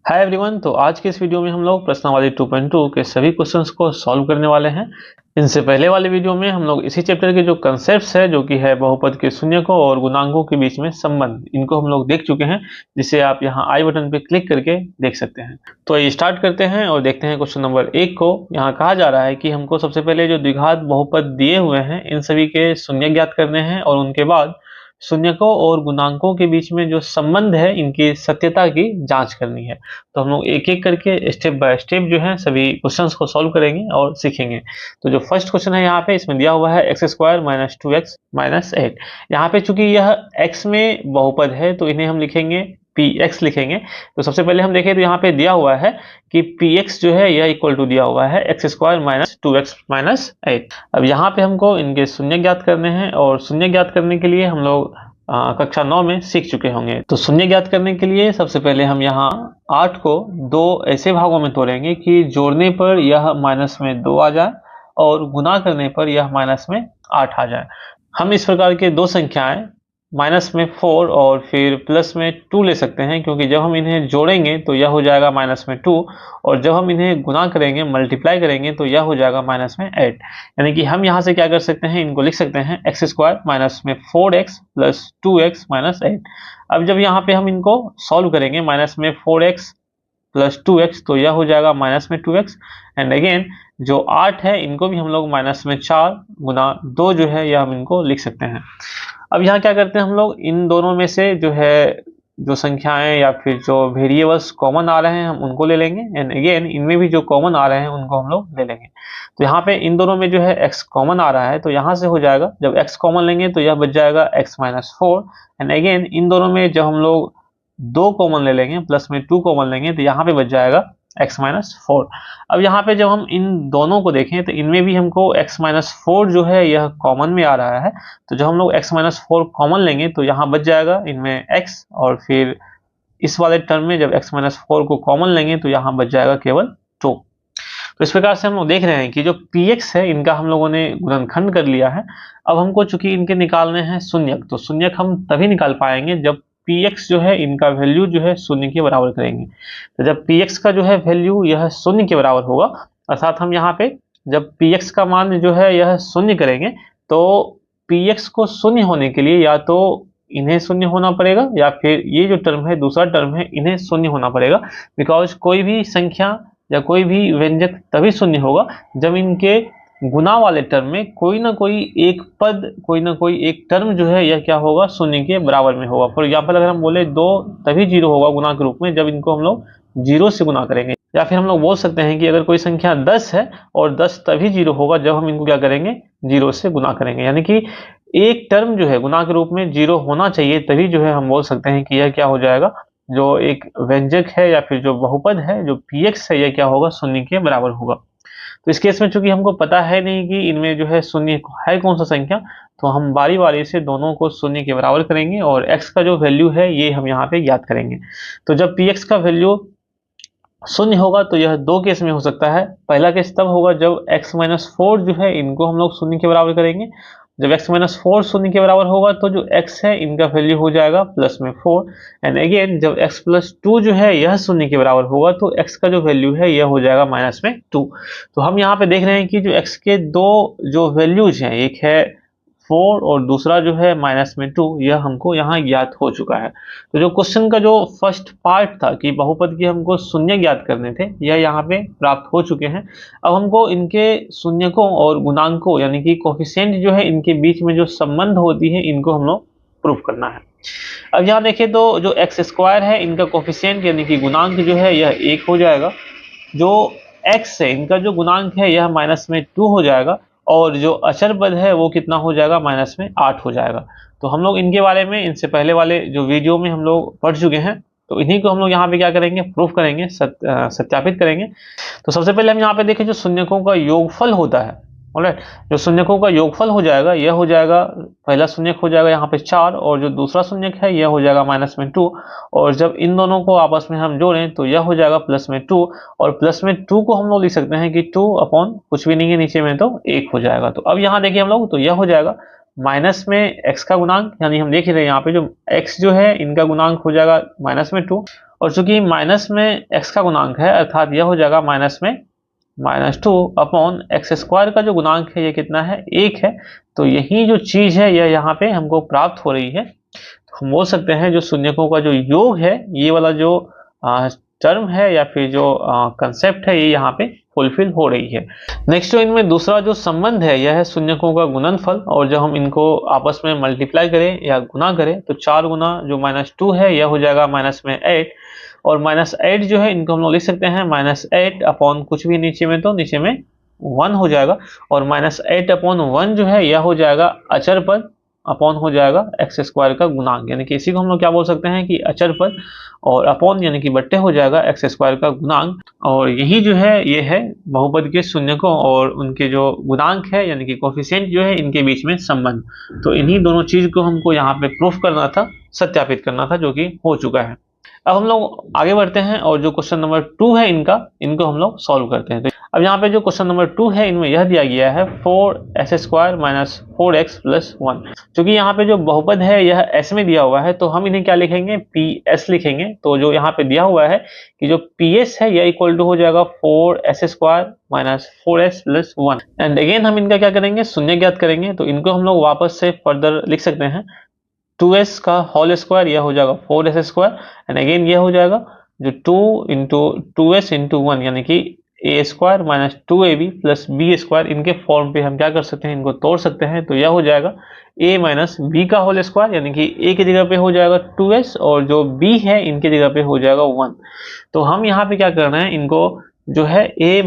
Hi everyone. तो आज के इस वीडियो में हम लोग प्रश्नावली 2.2 के सभी क्वेश्चंस को सॉल्व करने वाले हैं। इनसे पहले वाले वीडियो में हम लोग इसी चैप्टर के जो कंसेप्ट्स है, जो कि है बहुपद के शून्यकों और गुणांकों के बीच में संबंध, इनको हम लोग देख चुके हैं, जिसे आप यहाँ आई बटन पे क्लिक करके देख सकते हैं। तो ये स्टार्ट करते हैं और देखते हैं क्वेश्चन नंबर 1 को। यहाँ कहा जा रहा है कि हमको सबसे पहले जो द्विघात बहुपद दिए हुए हैं इन सभी के शून्य ज्ञात करने हैं और उनके बाद शून्यकों और गुणांकों के बीच में जो संबंध है इनकी सत्यता की जांच करनी है। तो हम लोग एक एक करके स्टेप बाय स्टेप जो है सभी क्वेश्चंस को सॉल्व करेंगे और सीखेंगे। तो जो फर्स्ट क्वेश्चन है यहाँ पे, इसमें दिया हुआ है x square minus 2x minus 8। यहाँ पे चूंकि यह x में बहुपद है तो इन्हें हम लिखेंगे px लिखेंगे। तो सबसे पहले हम देखें तो यहाँ पे दिया हुआ है कि px जो है यह इक्वल टू दिया हुआ है x square minus 2x minus 8। अब यहाँ पे हमको इनके शून्य ज्ञात करने हैं और शून्य ज्ञात करने के लिए हम लोग कक्षा 9 में सीख चुके होंगे। तो शून्य ज्ञात करने के लिए सबसे पहले हम यहाँ 8 को दो ऐसे भागों में तोड़ेंगे कि जोड़ने पर यह माइनस में 2 आ जाए और गुना करने पर यह माइनस में 8 आ जाए। हम इस प्रकार के दो संख्याएं माइनस में 4 और फिर प्लस में 2 ले सकते हैं, क्योंकि जब हम इन्हें जोड़ेंगे तो यह हो जाएगा माइनस में 2 और जब हम इन्हें गुना करेंगे, मल्टीप्लाई करेंगे, तो यह हो जाएगा माइनस में 8। यानी कि हम यहाँ से क्या कर सकते हैं, इनको लिख सकते हैं एक्स स्क्वायर माइनस में 4x प्लस 2x माइनस 8। अब जब यहाँ पे हम इनको सॉल्व करेंगे, माइनस में 4x प्लस 2x, तो यह हो जाएगा माइनस में 2x। एंड अगेन जो 8 है इनको भी हम लोग माइनस में 4 गुना 2 जो है यह हम इनको लिख सकते हैं। अब यहाँ क्या करते हैं हम लोग, इन दोनों में से जो है जो संख्याएं या फिर जो वेरिएबल्स कॉमन आ रहे हैं हम उनको ले लेंगे। एंड अगेन इनमें भी जो कॉमन आ रहे हैं उनको हम लोग ले लेंगे। तो यहाँ पे इन दोनों में जो है x कॉमन आ रहा है, तो यहाँ से हो जाएगा, जब x कॉमन लेंगे तो यह बच जाएगा x minus 4। And again in दोनों में जब हम लोग 2 कॉमन ले लेंगे, प्लस में 2 कॉमन लेंगे, तो यहाँ पे बच जाएगा x माइनस 4। अब यहाँ पे जब हम इन दोनों को देखें तो इनमें भी हमको x माइनस 4 जो है यह कॉमन में आ रहा है। तो जब हम लोग x माइनस 4 कॉमन लेंगे तो यहाँ बच जाएगा इनमें x, और फिर इस वाले टर्म में जब x माइनस 4 को कॉमन लेंगे तो यहाँ बच जाएगा केवल 2। तो इस प्रकार से हम लोग देख रहे हैं कि जो px है इनका हम लोगों ने गुणनखंड कर लिया है। अब हमको चूंकि इनके निकालने हैं शून्यक, तो शून्यक हम तभी निकाल पाएंगे जब px जो है इनका वैल्यू जो है शून्य के बराबर करेंगे। तो जब px का जो है वैल्यू यह शून्य के बराबर होगा, अर्थात हम यहाँ पे जब px का मान जो है यह शून्य करेंगे, तो px को शून्य होने के लिए या तो इन्हें शून्य होना पड़ेगा या फिर ये जो टर्म है, दूसरा टर्म है, इन्हें शून्य होना पड़ेगा। बिकॉज कोई भी संख्या या कोई भी व्यंजक तभी शून्य होगा जब इनके गुना वाले टर्म में कोई ना कोई एक पद, कोई ना कोई एक टर्म जो है यह क्या होगा, शून्य के बराबर में होगा। फॉर एग्जाम्पल अगर हम बोले 2 तभी 0 होगा गुना के रूप में जब इनको हम लोग 0 से गुना करेंगे। या फिर हम लोग बोल सकते हैं कि अगर कोई संख्या 10 है और 10 तभी 0 होगा जब हम इनको क्या करेंगे, 0 से गुना करेंगे। यानी कि एक टर्म जो है गुना के रूप में 0 होना चाहिए, तभी जो है हम बोल सकते हैं कि यह क्या हो जाएगा, जो एक व्यंजक है या फिर जो बहुपद है जो px है यह क्या होगा, शून्य के बराबर होगा। तो इस केस में चूंकि हमको पता है नहीं कि इनमें जो है शून्य है कौन सा संख्या, तो हम बारी बारी से दोनों को शून्य के बराबर करेंगे और x का जो वैल्यू है ये हम यहाँ पे ज्ञात करेंगे। तो जब px का वैल्यू शून्य होगा तो यह दो केस में हो सकता है। पहला केस तब होगा जब x माइनस 4 जो है इनको हम लोग शून्य के बराबर करेंगे। जब x माइनस 4 शून्य के बराबर होगा तो जो x है इनका वैल्यू हो जाएगा प्लस में 4। एंड अगेन जब x प्लस 2 जो है यह शून्य के बराबर होगा तो x का जो वैल्यू है यह हो जाएगा माइनस में 2। तो हम यहाँ पे देख रहे हैं कि जो x के दो जो वैल्यूज हैं, एक है 4 और दूसरा जो है माइनस में 2, यह हमको यहाँ ज्ञात हो चुका है। तो जो क्वेश्चन का जो फर्स्ट पार्ट था कि बहुपद की हमको शून्य ज्ञात करने थे, यह यहाँ पे प्राप्त हो चुके हैं। अब हमको इनके शून्यकों और गुणांकों यानी कि कोफिशिएंट जो है इनके बीच में जो संबंध होती है इनको हम लोग प्रूफ करना है। अब यहाँ देखें तो जो एक्स स्क्वायर है इनका कोफिशिएंट यानी कि गुणांक जो है यह 1 हो जाएगा। जो x है इनका जो गुणांक है यह माइनस में 2 हो जाएगा और जो अचर पद है वो कितना हो जाएगा, माइनस में 8 हो जाएगा। तो हम लोग इनके बारे में इनसे पहले वाले जो वीडियो में हम लोग पढ़ चुके हैं, तो इन्हीं को हम लोग यहाँ पे क्या करेंगे, प्रूफ करेंगे, सत्यापित करेंगे। तो सबसे पहले हम यहाँ पे देखें जो शून्यकों का योगफल होता है, ऑलराइट, जो शून्यकों का योगफल हो जाएगा यह हो जाएगा, पहला शून्यक हो जाएगा यहाँ पे 4 और जो दूसरा शून्यक है यह हो जाएगा माइनस में 2। और जब इन दोनों को आपस में हम जोड़ें तो यह हो जाएगा प्लस में 2। और प्लस में 2 को हम लोग लिख सकते हैं कि 2 अपॉन कुछ भी नहीं है नीचे में, तो 1 हो जाएगा। तो अब यहाँ देखिए हम लोग, तो यह हो जाएगा माइनस में x का गुणांक, यानी हम देख रहे हैं यहाँ पे जो x जो है इनका गुणांक हो जाएगा -2, और चूंकि माइनस में x का गुणांक है अर्थात यह हो जाएगा -2 अपॉन x स्क्वायर का जो गुणांक है ये कितना है, 1 है। तो यही जो चीज है यह यहाँ पे हमको प्राप्त हो रही है। तो हम बोल सकते हैं जो शून्यकों का जो योग है, ये वाला जो टर्म है या फिर जो कंसेप्ट है, ये यहाँ पे फुलफिल हो रही है। नेक्स्ट जो इनमें दूसरा जो संबंध है यह है शून्यकों का गुणनफल, और जब हम इनको आपस में मल्टीप्लाई करें या गुना करें तो 4 गुना जो -2 है यह हो जाएगा -8, और -8 जो है इनको हम लोग लिख सकते हैं -8 अपॉन कुछ भी नीचे में, तो नीचे में 1 हो जाएगा, और -8 अपॉन 1 जो है यह हो जाएगा अचर पद अपॉन हो जाएगा x स्क्वायर का गुणांक, यानी कि इसी को हम लोग क्या बोल सकते हैं कि अचर पद, और अपॉन यानी कि बट्टे हो जाएगा x स्क्वायर का गुणांक। और यही जो है ये है बहुपद के शून्यकों और उनके जो गुणांक है यानी कि कोफिशिएंट जो है इनके बीच में संबंध। तो इन्हीं दोनों चीज को हमको यहाँ पे प्रूफ करना था, सत्यापित करना था, जो कि हो चुका है। अब हम लोग आगे बढ़ते हैं और जो क्वेश्चन नंबर 2 है इनको हम लोग सॉल्व करते हैं। तो अब यहाँ पे जो क्वेश्चन नंबर 2 है इनमें यह दिया गया है 4s² - 4x + 1। क्योंकि यहाँ पे जो बहुपद है यह s में दिया हुआ है तो हम इन्हें क्या लिखेंगे, ps लिखेंगे। तो जो यहाँ पे दिया हुआ है कि जो ps है यह इक्वल टू हो जाएगा 4s² - 4s + 1। एंड अगेन हम इनका क्या करेंगे, शून्य ज्ञात करेंगे। तो इनको हम लोग वापस से फर्दर लिख सकते हैं, 2s का होल स्क्वायर यह हो जाएगा 4s², एंड अगेन यह हो जाएगा जो 2 इंटू 2s इंटू 1 यानी कि a² - 2ab + b²। इनके फॉर्म पे हम क्या कर सकते हैं, इनको तोड़ सकते हैं। तो यह हो जाएगा a - b का होल स्क्वायर, यानी कि a की जगह पे हो जाएगा 2s और जो b है इनकी जगह पे हो जाएगा 1। तो हम यहाँ पे क्या कर रहे हैं, इनको जो है a -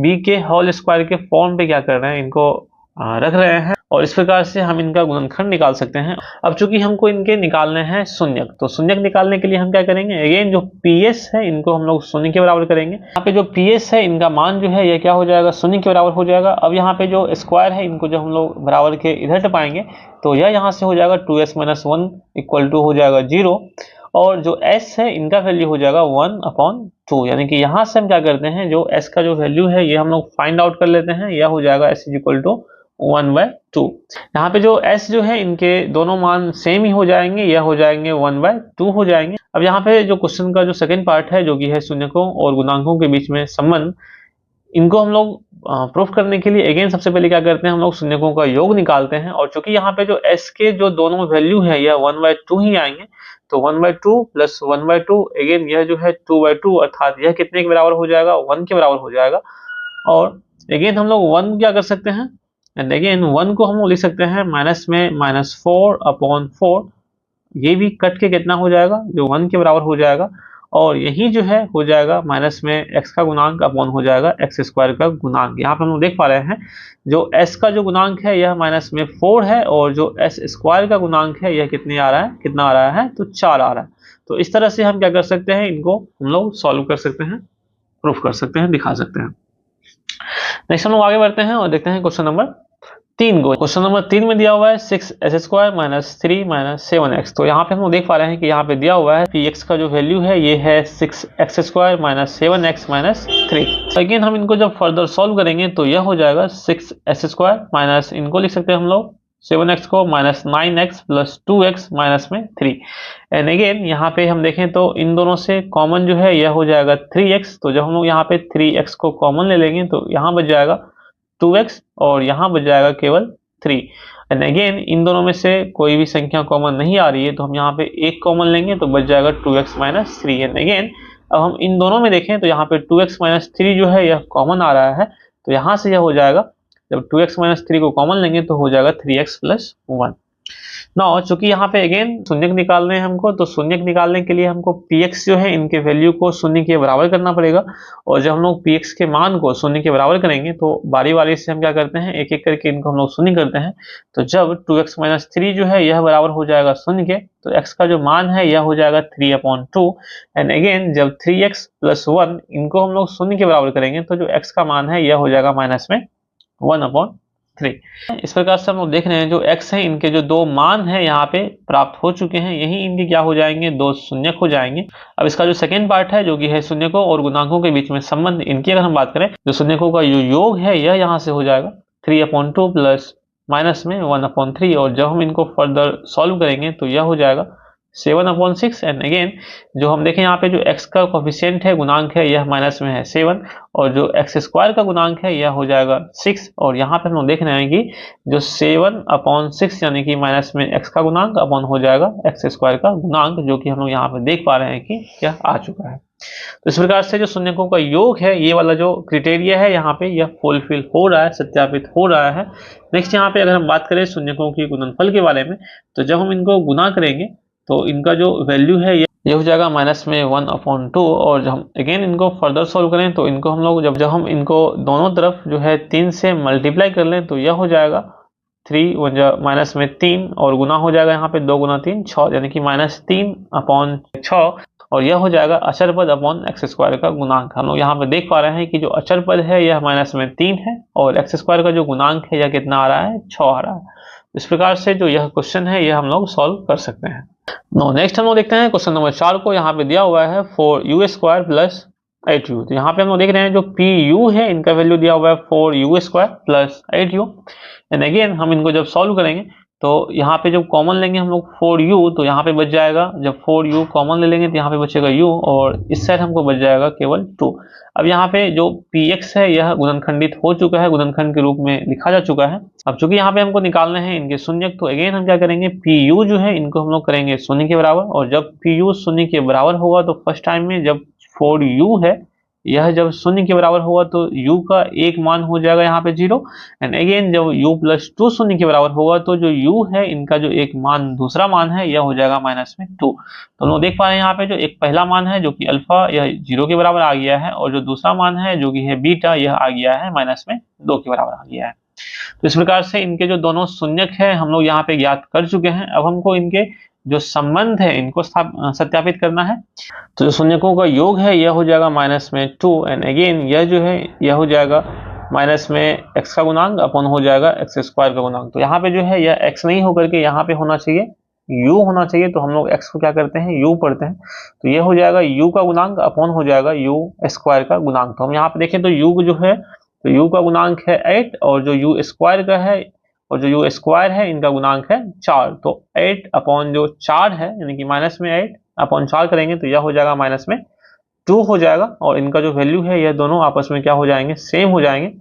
b के होल स्क्वायर के फॉर्म पे क्या कर रहे हैं, इनको रख रहे हैं, और इस प्रकार से हम इनका गुणनखंड निकाल सकते हैं। अब चूंकि हमको इनके निकालने हैं शून्यक, तो शून्यक निकालने के लिए हम क्या करेंगे, अगेन जो PS है इनको हम लोग शून्य के बराबर करेंगे। यहाँ पे जो PS है इनका मान जो है ये क्या हो जाएगा, शून्य के बराबर हो जाएगा। अब यहाँ पे जो स्क्वायर है इनको जो हम लोग बराबर के इधर टपाएंगे तो यह यहाँ से हो जाएगा 2s - 1 इक्वल टू हो जाएगा 0, और जो s है इनका वैल्यू हो जाएगा 1/2। यानी कि यहाँ से हम क्या करते हैं, जो s का जो वैल्यू है ये हम लोग फाइंड आउट कर लेते हैं। यह हो जाएगा s = 1/2। यहाँ पे जो s जो है इनके दोनों मान सेम ही हो जाएंगे, यह हो जाएंगे 1/2 हो जाएंगे। अब यहाँ पे जो क्वेश्चन का जो सेकंड पार्ट है जो कि है शून्यकों और गुणांकों के बीच में संबंध, इनको हम लोग प्रूफ करने के लिए अगेन सबसे पहले क्या करते हैं, हम लोग शून्यकों का योग निकालते हैं। और चूंकि यहाँ पे जो s के जो दोनों वैल्यू है यह 1/2 ही आएंगे, तो 1/2 + 1/2 अगेन यह जो है 2/2, अर्थात यह कितने के बराबर हो जाएगा, 1 के बराबर हो जाएगा। और अगेन हम लोग 1 क्या कर सकते हैं, एंड अगेन 1 को हम लोग लिख सकते हैं माइनस में -4/4। ये भी कट के कितना हो जाएगा, जो 1 के बराबर हो जाएगा। और यही जो है हो जाएगा माइनस में x का गुणांक अपॉन हो जाएगा x² का गुणांक। यहाँ पे हम लोग देख पा रहे हैं जो s का जो गुणांक है यह -4 है, और जो s² का गुणांक है यह कितना आ रहा है, तो 4 आ रहा है। तो इस तरह से हम क्या कर सकते हैं, इनको हम लोग सॉल्व कर सकते हैं, प्रूफ कर सकते हैं, दिखा सकते हैं। नेक्स्ट हम लोग आगे बढ़ते हैं और देखते हैं क्वेश्चन नंबर 3 को। क्वेश्चन नंबर 3 में दिया हुआ है 6s² - 3 - 7x। तो यहाँ पे हम लोग देख पा रहे हैं कि यहाँ पे दिया हुआ है कि x का जो वैल्यू है ये है 6x² - 7x - 3। अगेन हम इनको जब फर्दर सॉल्व करेंगे तो यह हो जाएगा 6s² माइनस, इनको लिख सकते हैं हम लोग 7x को -9x + 2x - 3। एंड अगेन यहाँ पे हम देखें तो इन दोनों से कॉमन जो है यह हो जाएगा 3x। तो जब हम लोग यहाँ पे 3x को कॉमन ले लेंगे तो यहाँ बच जाएगा 2x और यहाँ बच जाएगा केवल 3। एंड अगेन इन दोनों में से कोई भी संख्या कॉमन नहीं आ रही है, तो हम यहाँ पे एक कॉमन लेंगे तो बच जाएगा 2x - 3। एंड अगेन अब हम इन दोनों में देखें तो यहाँ पे 2x - 3 जो है यह कॉमन आ रहा है, तो यहाँ से यह हो जाएगा, जब 2x - 3 को कॉमन लेंगे तो हो जाएगा 3x + 1। नाउ चूंकि यहाँ पे अगेन शून्यक निकालने हैं हमको, तो शून्यक निकालने के लिए हमको px जो है इनके वैल्यू को शून्य के बराबर करना पड़ेगा। और जब हम लोग px के मान को शून्य के बराबर करेंगे तो बारी बारी से हम क्या करते हैं, एक एक करके इनको हम लोग शून्य करते हैं। तो जब 2x - 3 जो है यह बराबर हो जाएगा शून्य के, तो x का जो मान है यह हो जाएगा 3/2। एंड अगेन जब 3x + 1 इनको हम लोग शून्य के बराबर करेंगे तो जो x का मान है यह हो जाएगा -1/3। इस प्रकार से हम लोग देख रहे हैं जो x है इनके जो दो मान है यहाँ पे प्राप्त हो चुके हैं, यही इनके क्या हो जाएंगे, दो शून्यक हो जाएंगे। अब इसका जो सेकंड पार्ट है जो कि है शून्यकों और गुणांकों के बीच में संबंध, इनकी अगर हम बात करें, जो शून्यकों का जो योग है यह यहाँ से हो जाएगा 3/2 + माइनस में 1/3, और जब हम इनको फर्दर सॉल्व करेंगे तो यह हो जाएगा 7/6। एंड अगेन जो हम देखें यहाँ पे जो x का कोफिशिएंट है, गुणांक है, यह माइनस में है 7, और जो x स्क्वायर का गुणांक है यह हो जाएगा 6, और यहाँ पे हम लोग देख रहे हैं कि जो 7/6 यानी कि माइनस में x का गुणांक अपॉन हो जाएगा x स्क्वायर का गुणांक, जो कि हम लोग यहाँ पे देख पा रहे हैं कि यह आ चुका है। तो इस प्रकार से जो शून्यकों का योग है, ये वाला जो क्राइटेरिया है यहाँ पे यह फुलफिल हो रहा है, सत्यापित हो रहा है। नेक्स्ट यहाँ पे अगर हम बात करें शून्यकों की गुणनफल के बारे में, तो जब हम इनको गुना करेंगे तो इनका जो वैल्यू है ये हो जाएगा माइनस में 1/2, और जब हम अगेन इनको फर्दर सॉल्व करें तो इनको हम लोग जब हम इनको दोनों तरफ जो है 3 से मल्टीप्लाई कर लें तो यह हो जाएगा 3 माइनस में 3, और गुना हो जाएगा यहाँ पे 2 गुना 3 6, यानी कि -3/6, और यह हो जाएगा अचर पद अपॉन एक्स स्क्वायर का गुणांक। हम लोग यहाँ पे देख पा रहे हैं कि जो अचर पद है यह माइनस में 3 है, और एक्स स्क्वायर का जो गुणांक है यह कितना आ रहा है, 6 आ रहा है। इस प्रकार से जो यह क्वेश्चन है यह हम लोग सॉल्व कर सकते हैं। नेक्स्ट हम लोग देखते हैं क्वेश्चन नंबर 4 को। यहाँ पे दिया हुआ है 4u² प्लस 8u। तो यहाँ पे हम लोग देख रहे हैं जो pu है इनका वैल्यू दिया हुआ है 4u² plus 8u। And again हम इनको जब सॉल्व करेंगे तो यहाँ पे जब कॉमन लेंगे हम लोग 4u, तो यहाँ पे बच जाएगा, जब 4u कॉमन ले लेंगे तो यहाँ पे बचेगा u, और इस साइड हमको बच जाएगा केवल 2। अब यहाँ पे जो px है यह गुणनखंडित हो चुका है, गुणनखंड के रूप में लिखा जा चुका है। अब चूंकि यहाँ पे हमको निकालने हैं इनके शून्यक, तो अगेन हम क्या करेंगे, pu जो है इनको हम लोग करेंगे शून्य के बराबर, और जब pu शून्य के बराबर होगा तो फर्स्ट टाइम में जब 4u है यह जब शून्य के बराबर होगा तो u का एक मान हो जाएगा यहाँ पे 0, एंड अगेन जब u+2 शून्य के बराबर होगा तो जो u है इनका जो एक मान दूसरा मान है यह हो जाएगा -2। तो हम लोग देख पा रहे हैं यहाँ पे जो एक पहला मान है जो कि अल्फा यह 0 के बराबर आ गया है, और जो दूसरा मान है जो कि है बीटा यह आ गया है -2 के बराबर आ गया है। तो इस प्रकार से इनके जो दोनों शून्यक है हम लोग यहाँ पे ज्ञात कर चुके हैं। अब हमको इनके जो संबंध है इनको सत्यापित करना है। तो जो शून्यकों का योग है यह हो जाएगा -2, एंड अगेन यह जो है यह हो जाएगा माइनस में x का गुणांक अपॉन हो जाएगा x स्क्वायर का गुणांक। तो यहाँ पे जो है यह x नहीं होकर के यहाँ पे होना चाहिए u होना चाहिए, तो हम लोग x को क्या करते हैं, u पढ़ते हैं। तो यह हो जाएगा u का गुणांक अपॉन हो जाएगा u स्क्वायर का गुणांक। तो हम यहाँ पे देखें तो u जो है तो u का गुणांक है 8, और जो u स्क्वायर का है और जो u स्क्वायर है इनका गुणांक है 4। तो 8 अपॉन जो 4 है यानी कि माइनस में 8 अपॉन 4 करेंगे तो यह हो जाएगा -2 हो जाएगा, और इनका जो वैल्यू है यह दोनों आपस में क्या हो जाएंगे, सेम हो जाएंगे।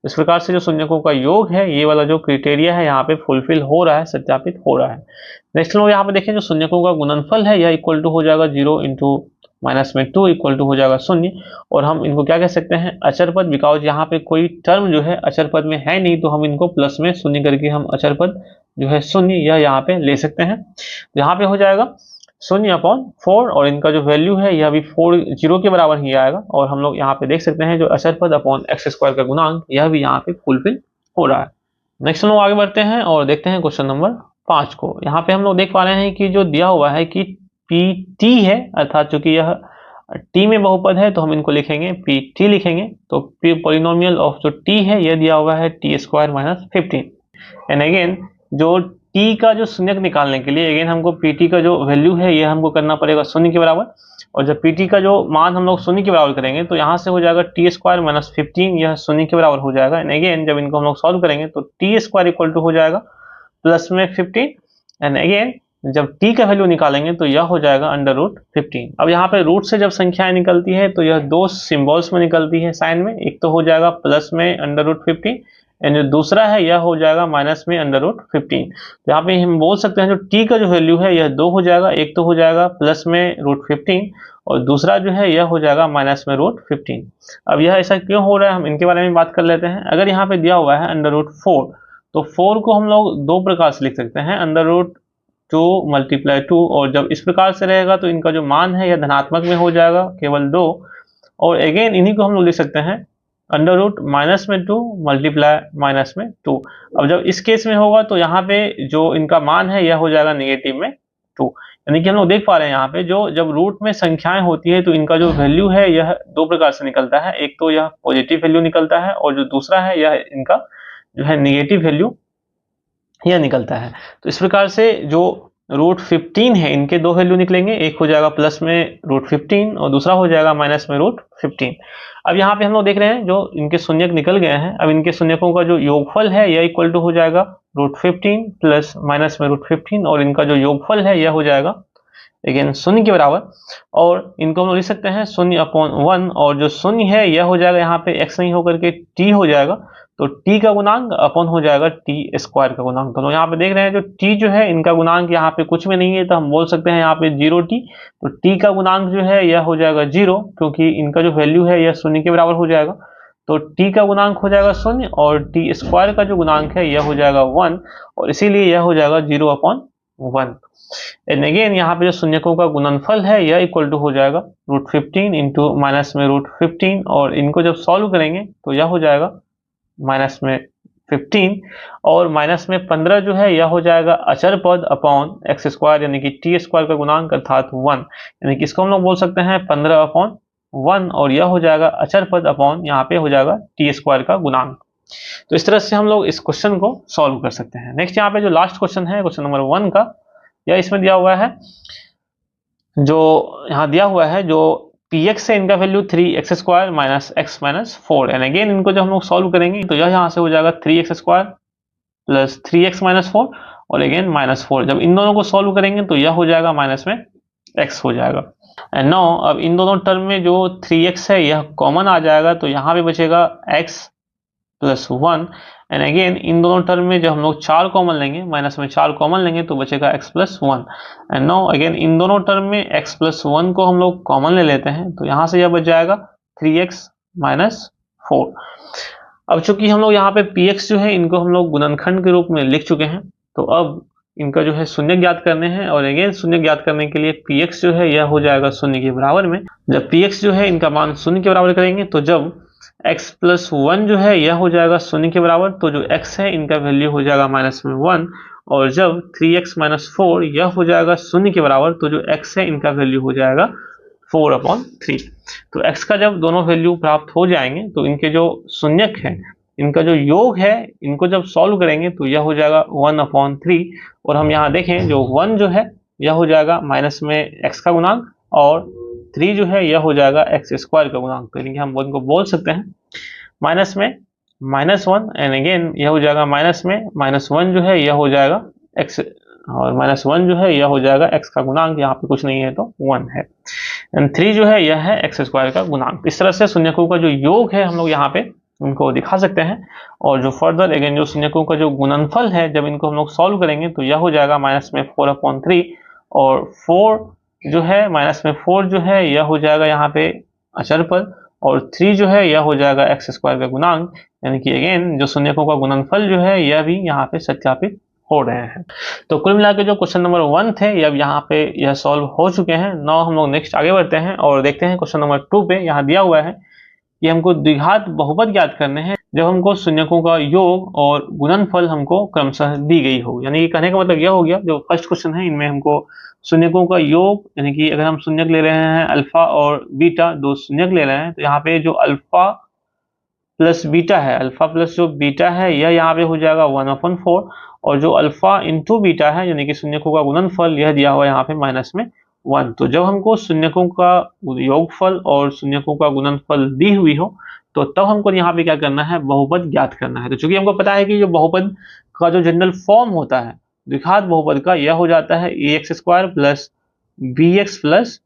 इस प्रकार से जो शून्यकों का योग है ये वाला जो क्राइटेरिया है यहाँ पे फुलफिल हो रहा है, सत्यापित हो रहा है। नेक्स्ट लोग यहाँ पे देखें जो शून्यकों का गुणनफल है यह इक्वल टू हो जाएगा 0 इंटू -2 इक्वल टू हो जाएगा 0, और हम इनको क्या कह सकते हैं, अचर पद। बिकॉज यहाँ पे कोई टर्म जो है अचर पद में है नहीं, तो हम इनको प्लस में शून्य करके हम अचर पद जो है शून्य यह यहाँ पे ले सकते हैं। यहाँ पे हो जाएगा 0/4, और इनका जो वैल्यू है यह भी 0 के बराबर ही आएगा, और हम लोग यहाँ पे देख सकते हैं जो अचर पद अपॉन एक्स स्क्वायर का गुणांक यह भी यहाँ पे फुलफिल हो रहा है। नेक्स्ट हम लोग आगे बढ़ते हैं और देखते हैं क्वेश्चन नंबर 5 को। यहाँ पे हम लोग देख पा रहे हैं कि जो दिया हुआ है कि pt है, अर्थात चूंकि यह t में बहुपद है तो हम इनको लिखेंगे pt लिखेंगे। तो पॉलिनोमियल ऑफ जो t है यह दिया हुआ है t² - 15, एंड अगेन जो t का जो शून्यक निकालने के लिए अगेन हमको pt का जो वैल्यू है यह हमको करना पड़ेगा शून्य के बराबर, और जब pt का जो मान हम लोग शून्य के बराबर करेंगे तो यहाँ से हो जाएगा t² - 15, यह शून्य के बराबर हो जाएगा। एंड अगेन जब इनको हम लोग सॉल्व करेंगे तो t² इक्वल टू हो जाएगा प्लस में 15, एंड अगेन जब t का वैल्यू निकालेंगे तो यह हो जाएगा √15। अब यहाँ पे रूट से जब संख्याएं निकलती है तो यह दो सिंबल्स में निकलती है साइन में, एक तो हो जाएगा प्लस में √15, एंड जो दूसरा है यह हो जाएगा माइनस में √15। तो यहाँ पे हम बोल सकते हैं जो t का जो वैल्यू है यह 2 हो जाएगा, एक तो हो जाएगा प्लस में √15 और दूसरा जो है यह हो जाएगा माइनस में √15। अब यह ऐसा क्यों हो रहा है हम इनके बारे में बात कर लेते हैं। अगर यहाँ पे दिया हुआ है √4, तो 4 को हम लोग दो प्रकार से लिख सकते हैं, √2 × 2, और जब इस प्रकार से रहेगा तो इनका जो मान है यह धनात्मक में हो जाएगा केवल 2, और अगेन इन्हीं को हम लोग लिख सकते हैं √-2 × -2। अब जब इस केस में होगा तो यहाँ पे जो इनका मान है यह हो जाएगा नेगेटिव में 2, यानी कि हम लोग देख पा रहे हैं यहाँ पे जो जब रूट में संख्याएं होती है तो इनका जो वैल्यू है यह दो प्रकार से निकलता है, एक तो यह पॉजिटिव वैल्यू निकलता है और जो दूसरा है यह इनका जो है नेगेटिव वैल्यू यह निकलता है। तो इस प्रकार से जो √15 है, इनके दो वैल्यू निकलेंगे, एक हो जाएगा प्लस में √15 और दूसरा हो जाएगा माइनस में √15। अब यहाँ पे हम लोग देख रहे हैं जो इनके शून्यक निकल गए हैं, अब इनके शून्यकों का जो योगफल है यह इक्वल टू हो जाएगा √15 प्लस माइनस में √15 और इनका जो योगफल है यह हो जाएगा अगेन शून्य के बराबर। और इनको हम लोग लिख सकते हैं 0/1 और जो शून्य है यह हो जाएगा यहाँ पे x नहीं होकर के t हो जाएगा, तो t का गुणांक अपॉन हो जाएगा t स्क्वायर का गुणांक। तो यहाँ पे देख रहे हैं जो t जो है इनका गुणांक यहाँ पे कुछ में नहीं है, तो हम बोल सकते हैं यहाँ पे 0t, तो t का गुणांक जो है यह हो जाएगा 0 क्योंकि इनका जो वैल्यू है यह शून्य के बराबर हो जाएगा। तो t का गुणांक हो जाएगा 0 और t स्क्वायर का जो गुणांक है यह हो जाएगा 1 और इसीलिए यह हो जाएगा 0/1। एंड अगेन यहाँ पे जो शून्यकों का गुणनफल है यह इक्वल टू हो जाएगा √15 इंटू माइनस में √15 और इनको जब सॉल्व करेंगे तो यह हो जाएगा माइनस में 15 और माइनस में 15 जो है यह हो जाएगा अचर पद अपॉन x स्क्वायर यानी कि t स्क्वायर का गुणांक अर्थात 1, यानी कि इसको हम लोग बोल सकते हैं 15/1 और यह हो जाएगा अचर पद अपॉन यहाँ पे हो जाएगा t स्क्वायर का गुणांक। तो इस तरह से हम लोग इस क्वेश्चन को सॉल्व कर सकते हैं। नेक्स्ट यहाँ पे जो लास्ट क्वेश्चन है क्वेश्चन नंबर 1 का, या इसमें दिया हुआ है जो यहाँ दिया हुआ है जो px है इनका value 3x² minus x minus 4 and again इनको जब हम लोग सॉल्व करेंगे तो यह यहाँ से हो जाएगा 3x² प्लस 3x माइनस 4 और अगेन माइनस 4। जब इन दोनों को सॉल्व करेंगे तो यह हो जाएगा माइनस में x हो जाएगा। एंड नाउ अब इन दोनों टर्म में जो 3x है यह कॉमन आ जाएगा, तो यहाँ पे बचेगा x plus 1 and again in दोनों टर्म में जब हम लोग 4 कॉमन लेंगे, माइनस में 4 कॉमन लेंगे तो बचेगा x plus 1 and now again in दोनों टर्म में x प्लस 1 को हम लोग कॉमन ले लेते हैं, तो यहाँ से यह बच जाएगा 3x माइनस 4। अब चूंकि हम लोग यहाँ पे px जो है इनको हम लोग गुणनखंड के रूप में लिख चुके हैं, तो अब इनका जो है शून्य ज्ञात करने हैं और अगेन शून्य ज्ञात करने के लिए px जो है यह हो जाएगा शून्य के बराबर में। जब px जो है इनका मान शून्य के बराबर करेंगे तो जब x प्लस 1 जो है यह हो जाएगा शून्य के बराबर, तो जो x है इनका वैल्यू हो जाएगा माइनस में 1 और जब 3x माइनस 4 यह हो जाएगा शून्य के बराबर, तो जो x है इनका वैल्यू हो जाएगा 4/3। तो x का जब दोनों वैल्यू प्राप्त हो जाएंगे तो इनके जो शून्यक है इनका जो योग है इनको जब सॉल्व करेंगे तो यह हो जाएगा 1/3 और हम यहाँ देखें जो 1 जो है यह हो जाएगा माइनस में x का गुणांक और 3 जो है यह हो जाएगा x स्क्वायर का गुणांक। तो यानी हम इनको बोल सकते हैं माइनस में -1 एंड अगेन यह हो जाएगा माइनस में -1 जो है यह हो जाएगा x और -1 जो है यह हो जाएगा x का गुणांक, यहाँ पे कुछ नहीं है तो 1 है एंड 3 जो है यह है x स्क्वायर का गुणांक। इस तरह से शून्यकों का जो योग है हम लोग यहाँ पे उनको दिखा सकते हैं और जो फर्दर अगेन जो शून्यकों का जो गुणनफल है जब इनको हम लोग सॉल्व करेंगे तो यह हो जाएगा माइनस में 4/3 और 4 जो है माइनस में 4 जो है यह हो जाएगा यहाँ पे अचर पद और 3 जो है यह हो जाएगा x स्क्वायर का गुणांक, यानी कि अगेन जो शून्यकों का गुणनफल जो है यह भी यहाँ पे सत्यापित हो रहे हैं। तो कुल मिलाकर जो क्वेश्चन नंबर 1 थे अब यहाँ पे यह सॉल्व हो चुके हैं। नाउ हम लोग नेक्स्ट आगे बढ़ते हैं और देखते हैं क्वेश्चन नंबर 2 पे यहाँ दिया हुआ है कि हमको द्विघात बहुपद ज्ञात करने हैं जब हमको शून्यकों का योग और गुणनफल हमको क्रमशः दी गई हो। यानी कि कहने का मतलब यह हो गया जो फर्स्ट क्वेश्चन है इनमें हमको शून्यकों का योग, यानी कि अगर हम शून्यक ले रहे हैं अल्फा और बीटा दो शून्यक ले रहे हैं तो यहाँ पे जो अल्फा प्लस बीटा है, अल्फा प्लस जो बीटा है यह यहाँ पे हो जाएगा 1/4 और जो अल्फा इंटू बीटा है यानी कि शून्यकों का गुणनफल यह दिया हुआ यहाँ पे माइनस में 1। तो जब हमको शून्यकों का योगफल और शून्यकों का गुणनफल दी हुई हो तो तब हमको यहाँ पे क्या करना है, बहुपद ज्ञात करना है। तो चूंकि हमको पता है कि जो बहुपद का जो जनरल फॉर्म होता है द्विघात बहुपद का यह हो जाता है ax² plus bx plus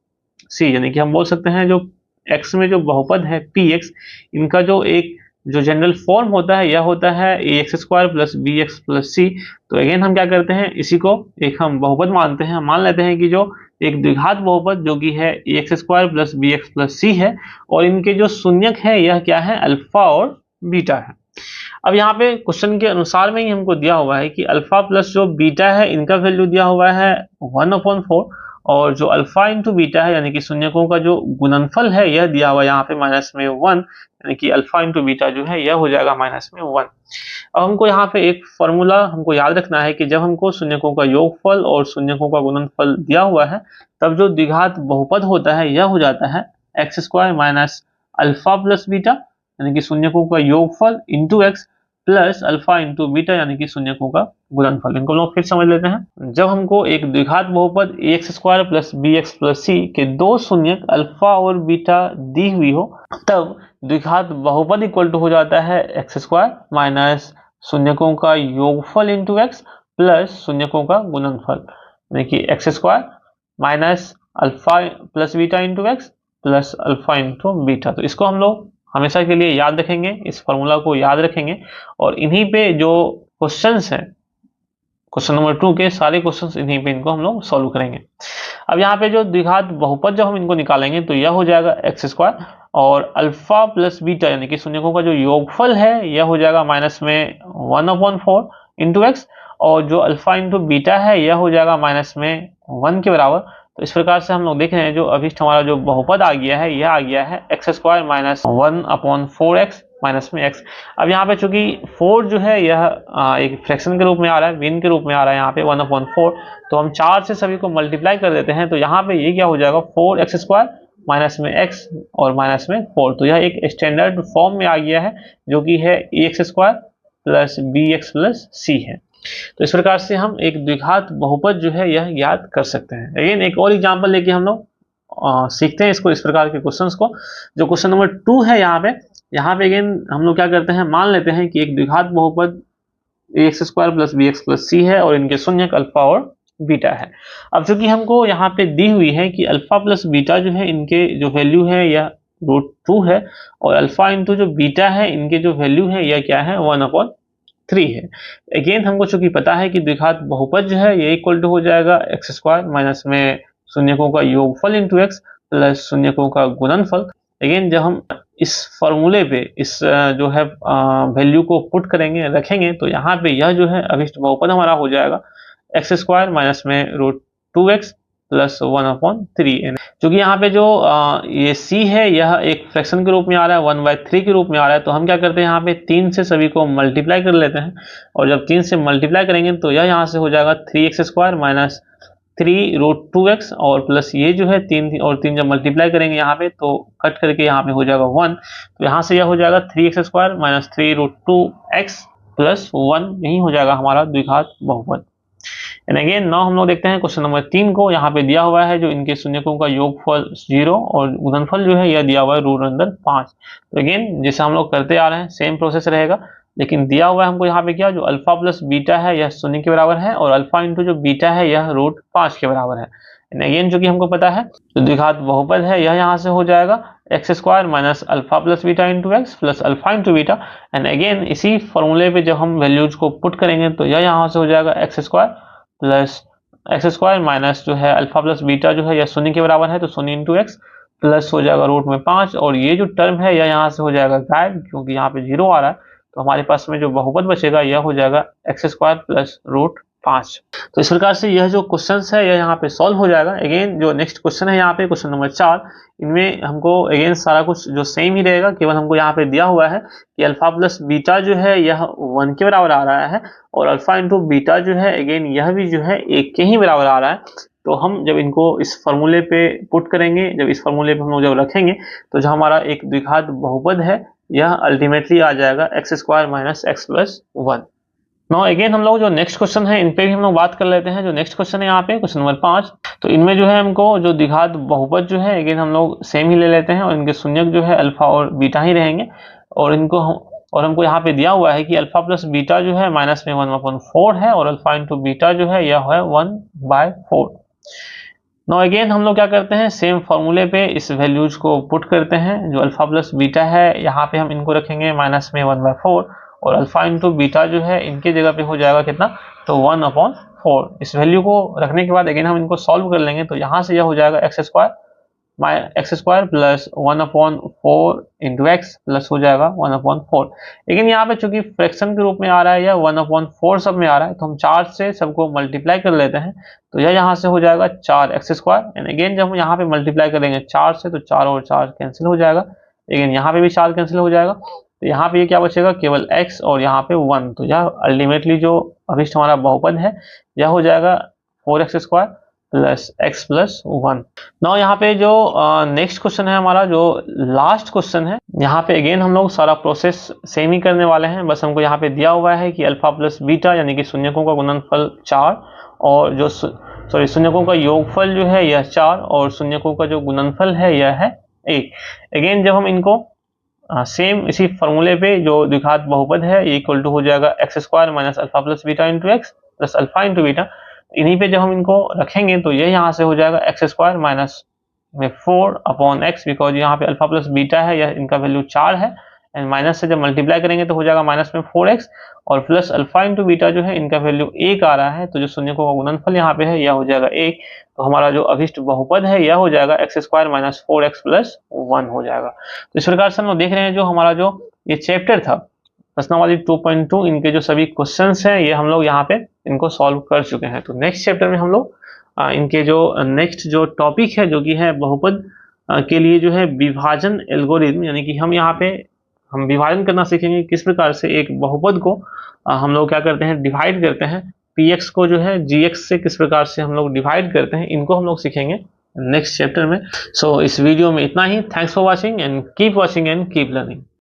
c, यानी कि हम बोल सकते हैं जो x में जो बहुपद है px इनका जो एक जो जनरल फॉर्म होता है यह होता है ax² plus bx plus c। तो अगेन हम क्या करते हैं इसी को एक हम बहुपद मानते हैं, मान लेते हैं कि जो एक द्विघात बहुपद जो कि है ax² plus bx plus c है और इनके जो शून्यक है यह क्या है अल्फा और बीटा है। अब यहाँ पे क्वेश्चन के अनुसार में ही हमको दिया हुआ है कि अल्फा प्लस जो बीटा है इनका वैल्यू दिया हुआ है 1/4 और जो अल्फा इंटू बीटा है यानी कि शून्यकों का जो गुणनफल है यह दिया हुआ यहाँ पे माइनस में 1, यानी कि अल्फा इंटू बीटा जो है यह हो जाएगा माइनस में 1। अब हमको यहाँ पे एक फॉर्मूला हमको याद रखना है कि जब हमको शून्यकों का योगफल और शून्यकों का गुणनफल दिया हुआ है तब जो द्विघात बहुपद होता है यह हो जाता है x² minus alpha plus beta, यानी कि शून्यकों का योगफल into x plus alpha into beta यानी कि शून्यकों का गुणनफल। इनको हम लोग फिर समझ लेते हैं। जब हमको एक द्विघात बहुपद ax square plus bx plus c के दो शून्यक अल्फा और बीटा दी हुई हो, तब द्विघात बहुपद इक्वल टू हो जाता है एक्स स्क्वायर माइनस शून्यकों का योगफल इंटू एक्स प्लस शून्यकों का गुणनफल, यानी कि x square minus alpha plus beta into x plus alpha into beta. तो इसको हम लोग हमेशा के लिए याद रखेंगे, इस फॉर्मूला को याद रखेंगे और इन्हीं पे जो क्वेश्चंस हैं क्वेश्चन नंबर 2 के सारे क्वेश्चंस इन्हीं पे इनको हम लोग सॉल्व करेंगे। अब यहाँ पे जो द्विघात बहुपद जब हम इनको निकालेंगे तो यह हो जाएगा एक्स स्क्वायर और अल्फा प्लस बीटा यानी कि शून्यकों का जो योगफल है यह हो जाएगा माइनस में 1/4 इंटू एक्स और जो अल्फा इंटू बीटा है यह हो जाएगा माइनस में 1 के बराबर। तो इस प्रकार से हम लोग देख रहे हैं जो अभिष्ट हमारा जो बहुपद आ गया है यह आ गया है x square minus 1/4x minus में x। अब यहाँ पे चूंकि 4 जो है यह एक फ्रैक्शन के रूप में आ रहा है, भिन्न के रूप में आ रहा है यहाँ पे 1/4, तो हम 4 से सभी को मल्टीप्लाई कर देते हैं। तो यहाँ पे ये क्या हो जाएगा 4x स्क्वायर माइनस में x और माइनस में 4। तो यह एक स्टैंडर्ड फॉर्म में आ गया है जो कि है ax square plus bx plus c है। तो इस प्रकार से हम एक द्विघात बहुपद जो है यह ज्ञात कर सकते हैं। अगेन एक और एग्जांपल लेके हम लोग सीखते हैं इसको, इस प्रकार के क्वेश्चंस को। जो क्वेश्चन नंबर 2 है यहाँ पे अगेन हम लोग क्या करते हैं, मान लेते हैं कि एक द्विघात बहुपद ax square plus bx plus c है और इनके शून्यक अल्फा और बीटा है। अब चूंकि हमको यहाँ पे दी हुई है कि अल्फा प्लस बीटा जो है इनके जो वैल्यू है यह √2 है और अल्फा इंटू जो बीटा है इनके जो वैल्यू है यह क्या है 1/3 है। अगेन हमको चूंकि पता है कि द्विघात बहुपद जो है ये इक्वल टू हो जाएगा एक्स स्क्वायर माइनस में शून्यकों का योगफल इंटू एक्स प्लस शून्यकों का गुणनफल। अगेन जब हम इस फॉर्मूले पे इस जो है वैल्यू को पुट करेंगे रखेंगे तो यहाँ पे यह जो है अभिष्ट बहुपद हमारा हो जाएगा एक्स स्क्वायर माइनस में √2x प्लस 1/3। क्योंकि यहाँ पे जो ये c है यह एक फ्रैक्शन के रूप में आ रहा है 1/3 के रूप में आ रहा है, तो हम क्या करते हैं यहाँ पे 3 से सभी को मल्टीप्लाई कर लेते हैं और जब 3 से मल्टीप्लाई करेंगे तो यह यहाँ से हो जाएगा 3x स्क्वायर माइनस 3√2x और प्लस ये जो है 3 और 3 जब मल्टीप्लाई करेंगे यहाँ पे तो कट करके यहाँ पे हो जाएगा 1। तो यहाँ से यह हो जाएगा 3x square minus 3√2x plus 1, यही हो जाएगा हमारा द्विघात बहुपद। एंड अगेन नाउ हम लोग देखते हैं क्वेश्चन नंबर 3 को। यहाँ पे दिया हुआ है जो इनके शून्यकों का योगफल 0 और गुणनफल जो है यह दिया हुआ है √5। तो अगेन जैसे हम लोग करते आ रहे हैं सेम प्रोसेस रहेगा, लेकिन दिया हुआ है हमको यहाँ पे क्या जो अल्फा प्लस बीटा है यह 0 के बराबर है और अल्फा इंटू जो बीटा है यह √5 के बराबर है। एंड अगेन जो कि हमको पता है जो द्विघात बहुपद है यह यहाँ से हो जाएगा x square minus alpha plus beta into x plus alpha into beta. And again इसी फॉर्मूले पे जब हम वैल्यूज को पुट करेंगे तो यह यहाँ से हो जाएगा x square plus x square minus जो है अल्फा प्लस बीटा जो है यह 0 के बराबर है तो 0 इंटू एक्स प्लस हो जाएगा √5 और ये जो टर्म है यह यहाँ से हो जाएगा गायब क्योंकि यहाँ पे 0 आ रहा है। तो हमारे पास में जो बहुपद बचेगा यह हो जाएगा एक्स स्क्वायर प्लस √5। तो इस प्रकार से यह जो क्वेश्चन है यह यहाँ पे सॉल्व हो जाएगा। अगेन जो नेक्स्ट क्वेश्चन है यहाँ पे क्वेश्चन नंबर 4, इनमें हमको अगेन सारा कुछ जो सेम ही रहेगा, केवल हमको यहाँ पे दिया हुआ है कि अल्फा प्लस बीटा जो है यह 1 के बराबर आ रहा है और अल्फा इंटू बीटा जो है अगेन यह भी जो है 1 के ही बराबर आ रहा है। तो हम जब इनको इस फॉर्मूले पे पुट करेंगे, जब इस फॉर्मूले पे हम लोग जब रखेंगे तो जो हमारा एक द्विघात बहुपद है यह अल्टीमेटली आ जाएगा x square minus x plus 1। Now again हम लोग जो नेक्स्ट क्वेश्चन है इन पे भी हम लोग बात कर लेते हैं। जो नेक्स्ट क्वेश्चन है यहाँ पे क्वेश्चन नंबर 5, तो इनमें जो है हमको जो द्विघात बहुपद जो है अगेन हम लोग सेम ही ले लेते हैं और इनके शून्यक जो है अल्फा और बीटा ही रहेंगे और हमको यहाँ पे दिया हुआ है कि अल्फा प्लस बीटा जो है माइनस में 1/4 है और अल्फा इंटू बीटा जो है यह है 1/4। नाउ अगेन हम लोग क्या करते हैं सेम फॉर्मूले पे इस वैल्यूज को पुट करते हैं। जो अल्फा प्लस बीटा है यहाँ पे हम इनको रखेंगे माइनस में 1/4 और अल्फा इंटू बीटा जो है इनके जगह पे हो जाएगा कितना तो 1/4। इस वैल्यू को रखने के बाद अगेन हम इनको सॉल्व कर लेंगे तो यहाँ से यह हो जाएगा x square plus 1/4 into x plus हो जाएगा 1/4। लेकिन यहाँ पे चूंकि फ्रैक्शन के रूप में आ रहा है या 1/4 सब में आ रहा है तो हम 4 से सबको मल्टीप्लाई कर लेते हैं तो यह यहाँ से हो जाएगा 4x स्क्वायर। एंड अगेन जब हम यहाँ पे मल्टीप्लाई करेंगे 4 से तो 4 और 4 कैंसिल हो जाएगा, लेकिन यहाँ पे भी 4 कैंसिल हो जाएगा तो यहाँ पे ये क्या बचेगा केवल x और यहाँ पे 1। तो यह अल्टीमेटली जो अभिष्ट हमारा बहुपद है यह हो जाएगा 4x square plus x plus 1। Now यहाँ पे जो नेक्स्ट क्वेश्चन है हमारा जो लास्ट क्वेश्चन है यहाँ पे अगेन हम लोग सारा प्रोसेस सेम ही करने वाले हैं, बस हमको यहाँ पे दिया हुआ है कि अल्फा प्लस बीटा यानी कि शून्यकों का गुणनफल 4 और जो शून्यकों का योगफल जो है यह 4 और शून्यकों का जो गुणनफल है यह है 1। अगेन जब हम इनको सेम इसी फॉर्मूले पे जो द्विघात बहुपद है ये इक्वल टू हो जाएगा x square minus alpha plus beta into x plus alpha into beta, इन्हीं पे जब हम इनको रखेंगे तो ये यहाँ से हो जाएगा एक्स स्क्वायर माइनस में 4 अपॉन एक्स, बिकॉज यहाँ पे अल्फा प्लस बीटा है, यह इनका वैल्यू 4 है, एंड माइनस से जब मल्टीप्लाई करेंगे तो हो जाएगा माइनस में 4x और प्लस अल्फा इंटू बीटा जो है इनका वैल्यू 1 आ रहा है, तो जो शून्यकों का गुणनफल यहाँ पे है यह हो जाएगा 1। तो हमारा जो अभिष्ट बहुपद है यह हो जाएगा x square minus 4x plus 1 हो जाएगा। तो इस प्रकार से हम लोग देख रहे हैं जो हमारा जो ये चैप्टर था प्रश्नावली 2.2 इनके जो सभी क्वेश्चंस हैं ये हम लोग यहाँ पे इनको सॉल्व कर चुके हैं। तो नेक्स्ट चैप्टर में हम लोग इनके जो नेक्स्ट जो टॉपिक है जो कि है बहुपद के लिए जो है विभाजन एल्गोरिथम, यानी कि हम यहाँ पे हम विभाजन करना सीखेंगे किस प्रकार से एक बहुपद को हम लोग क्या करते हैं डिवाइड करते हैं, px को जो है gx से किस प्रकार से हम लोग डिवाइड करते हैं, इनको हम लोग सीखेंगे नेक्स्ट चैप्टर में। सो इस वीडियो में इतना ही। Thanks for watching and keep watching and keep learning.